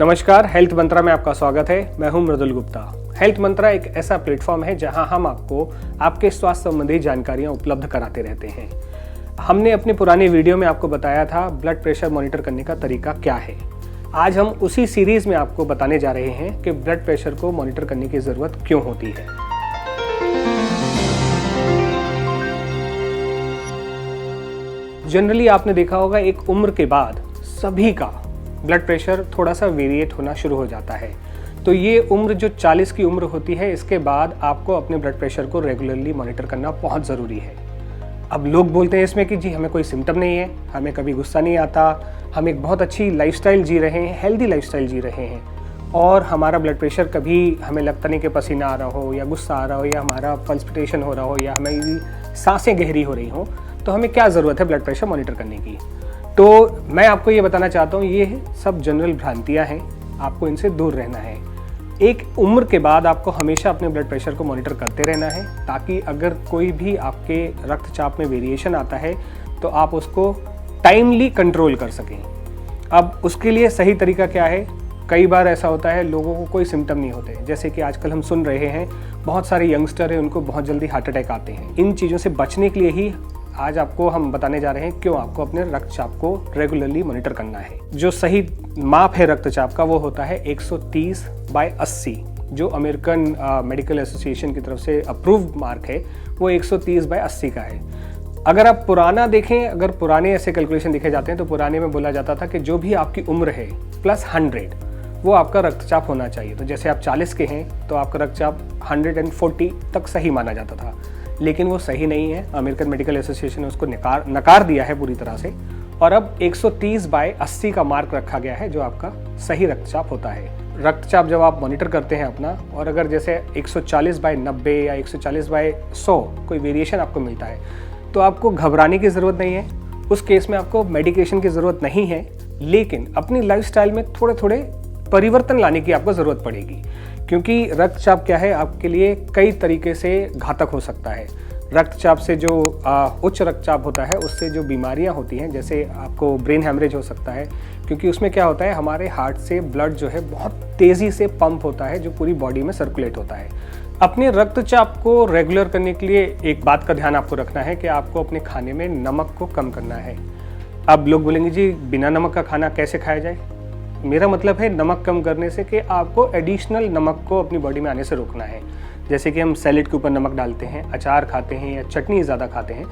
नमस्कार, हेल्थ मंत्रा में आपका स्वागत है। मैं हूं मृदुल गुप्ता। हेल्थ मंत्रा एक ऐसा प्लेटफॉर्म है जहां हम आपको आपके स्वास्थ्य संबंधी जानकारियां उपलब्ध कराते रहते हैं। हमने अपने पुराने वीडियो में आपको बताया था ब्लड प्रेशर मॉनिटर करने का तरीका क्या है। आज हम उसी सीरीज में आपको बताने जा रहे हैं कि ब्लड प्रेशर को मॉनिटर करने की ज़रूरत क्यों होती है। जनरली आपने देखा होगा एक उम्र के बाद सभी का ब्लड प्रेशर थोड़ा सा वेरिएट होना शुरू हो जाता है। तो ये उम्र जो 40 की उम्र होती है, इसके बाद आपको अपने ब्लड प्रेशर को रेगुलरली मॉनिटर करना बहुत ज़रूरी है। अब लोग बोलते हैं इसमें कि जी हमें कोई सिम्टम नहीं है, हमें कभी गुस्सा नहीं आता, हम एक बहुत अच्छी लाइफस्टाइल जी रहे हैं, हेल्दी लाइफस्टाइल जी रहे हैं और हमारा ब्लड प्रेशर कभी हमें लगता नहीं कि पसीना आ रहा हो या गुस्सा आ रहा हो या हमारा पल्पिटेशन हो रहा हो या हमारी सांसें गहरी हो रही हो, तो हमें क्या ज़रूरत है ब्लड प्रेशर मॉनिटर करने की। तो मैं आपको ये बताना चाहता हूँ, ये सब जनरल भ्रांतियाँ हैं, आपको इनसे दूर रहना है। एक उम्र के बाद आपको हमेशा अपने ब्लड प्रेशर को मॉनिटर करते रहना है, ताकि अगर कोई भी आपके रक्तचाप में वेरिएशन आता है तो आप उसको टाइमली कंट्रोल कर सकें। अब उसके लिए सही तरीका क्या है? कई बार ऐसा होता है लोगों को कोई सिम्टम नहीं होते, जैसे कि आजकल हम सुन रहे हैं बहुत सारे यंगस्टर हैं, उनको बहुत जल्दी हार्ट अटैक आते हैं। इन चीज़ों से बचने के लिए ही आज आपको हम बताने जा रहे हैं क्यों आपको अपने रक्तचाप को रेगुलरली मॉनिटर करना है। जो सही माप है रक्तचाप का वो होता है 130/80, जो अमेरिकन मेडिकल एसोसिएशन की तरफ से अप्रूव्ड मार्क है वो 130/80 का है। अगर आप पुराना देखें, अगर पुराने ऐसे कैलकुलेशन देखे जाते हैं तो पुराने में बोला जाता था कि जो भी आपकी उम्र है प्लस 100 वो आपका रक्तचाप होना चाहिए। तो जैसे आप 40 के हैं तो आपका रक्तचाप 140 तक सही माना जाता था, लेकिन वो सही नहीं है। अमेरिकन मेडिकल एसोसिएशन ने उसको नकार दिया है पूरी तरह से और अब 130/80 का मार्क रखा गया है जो आपका सही रक्तचाप होता है। रक्तचाप जब आप मॉनिटर करते हैं अपना, और अगर जैसे 140/90 या 140/100 कोई वेरिएशन आपको मिलता है तो आपको घबराने की ज़रूरत नहीं है। उस केस में आपको मेडिकेशन की ज़रूरत नहीं है, लेकिन अपनी लाइफस्टाइल में थोड़े थोड़े परिवर्तन लाने की आपको ज़रूरत पड़ेगी, क्योंकि रक्तचाप क्या है आपके लिए कई तरीके से घातक हो सकता है। रक्तचाप से जो उच्च रक्तचाप होता है उससे जो बीमारियां होती हैं, जैसे आपको ब्रेन हैमरेज हो सकता है, क्योंकि उसमें क्या होता है हमारे हार्ट से ब्लड जो है बहुत तेज़ी से पंप होता है जो पूरी बॉडी में सर्कुलेट होता है। अपने रक्तचाप को रेगुलर करने के लिए एक बात का ध्यान आपको रखना है कि आपको अपने खाने में नमक को कम करना है। अब लोग बोलेंगे जी बिना नमक का खाना कैसे खाया जाए? मेरा मतलब है नमक कम करने से कि आपको एडिशनल नमक को अपनी बॉडी में आने से रोकना है। जैसे कि हम सैलेड के ऊपर नमक डालते हैं, अचार खाते हैं या चटनी ज़्यादा खाते हैं,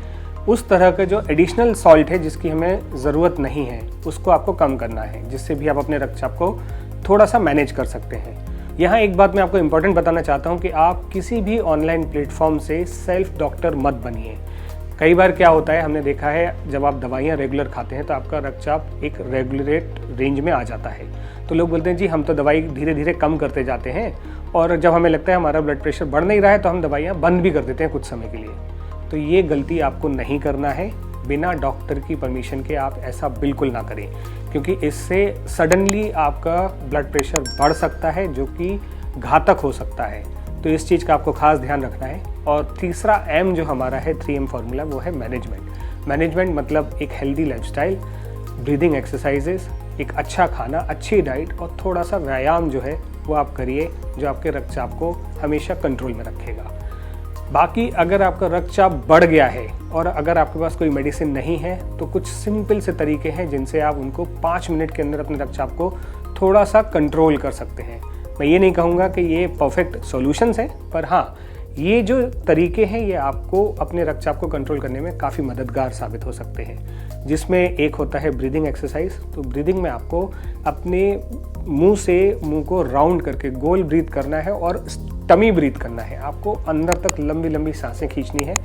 उस तरह का जो एडिशनल सॉल्ट है जिसकी हमें ज़रूरत नहीं है उसको आपको कम करना है, जिससे भी आप अपने रक्तचाप को थोड़ा सा मैनेज कर सकते हैं। यहाँ एक बात मैं आपको इम्पोर्टेंट बताना चाहता हूँ कि आप किसी भी ऑनलाइन प्लेटफॉर्म से सेल्फ डॉक्टर मत बनिए। कई बार क्या होता है, हमने देखा है जब आप दवाइयाँ रेगुलर खाते हैं तो आपका रक्तचाप एक रेगुलेट रेंज में आ जाता है। तो लोग बोलते हैं जी हम तो दवाई धीरे धीरे कम करते जाते हैं और जब हमें लगता है हमारा ब्लड प्रेशर बढ़ नहीं रहा है तो हम दवाइयाँ बंद भी कर देते हैं कुछ समय के लिए। तो ये गलती आपको नहीं करना है। बिना डॉक्टर की परमिशन के आप ऐसा बिल्कुल ना करें, क्योंकि इससे सडनली आपका ब्लड प्रेशर बढ़ सकता है जो कि घातक हो सकता है। तो इस चीज़ का आपको खास ध्यान रखना है। और तीसरा M जो हमारा है 3M फार्मूला, वो है मैनेजमेंट मतलब एक हेल्दी लाइफस्टाइल, ब्रीदिंग एक्सरसाइजेस, एक अच्छा खाना, अच्छी डाइट और थोड़ा सा व्यायाम जो है वो आप करिए, जो आपके रक्तचाप को हमेशा कंट्रोल में रखेगा। बाकी अगर आपका रक्तचाप बढ़ गया है और अगर आपके पास कोई मेडिसिन नहीं है तो कुछ सिंपल से तरीके हैं जिनसे आप उनको 5 मिनट के अंदर अपने रक्तचाप को थोड़ा सा कंट्रोल कर सकते हैं। मैं ये नहीं कहूँगा कि ये परफेक्ट सॉल्यूशंस हैं, पर हाँ ये जो तरीके हैं ये आपको अपने रक्तचाप को कंट्रोल करने में काफ़ी मददगार साबित हो सकते हैं। जिसमें एक होता है ब्रीदिंग एक्सरसाइज। तो ब्रीदिंग में आपको अपने मुंह से मुंह को राउंड करके गोल ब्रीथ करना है और टमी ब्रीथ करना है। आपको अंदर तक लंबी लंबी सांसें खींचनी है,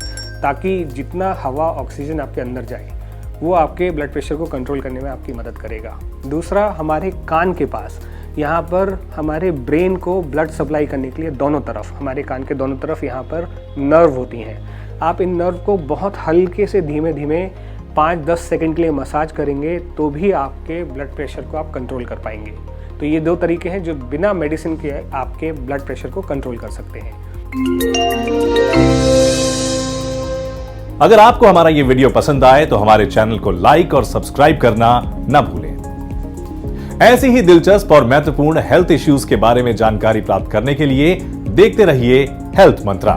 ताकि जितना हवा ऑक्सीजन आपके अंदर जाए वो आपके ब्लड प्रेशर को कंट्रोल करने में आपकी मदद करेगा। दूसरा, हमारे कान के पास, यहाँ पर हमारे ब्रेन को ब्लड सप्लाई करने के लिए दोनों तरफ, हमारे कान के दोनों तरफ यहाँ पर नर्व होती हैं। आप इन नर्व को बहुत हल्के से धीमे धीमे 5-10 सेकंड के लिए मसाज करेंगे तो भी आपके ब्लड प्रेशर को आप कंट्रोल कर पाएंगे। तो ये 2 तरीके हैं जो बिना मेडिसिन के आपके ब्लड प्रेशर को कंट्रोल कर सकते हैं। अगर आपको हमारा ये वीडियो पसंद आए तो हमारे चैनल को लाइक और सब्सक्राइब करना न भूलें। ऐसी ही दिलचस्प और महत्वपूर्ण हेल्थ इश्यूज के बारे में जानकारी प्राप्त करने के लिए देखते रहिए हेल्थ मंत्रा।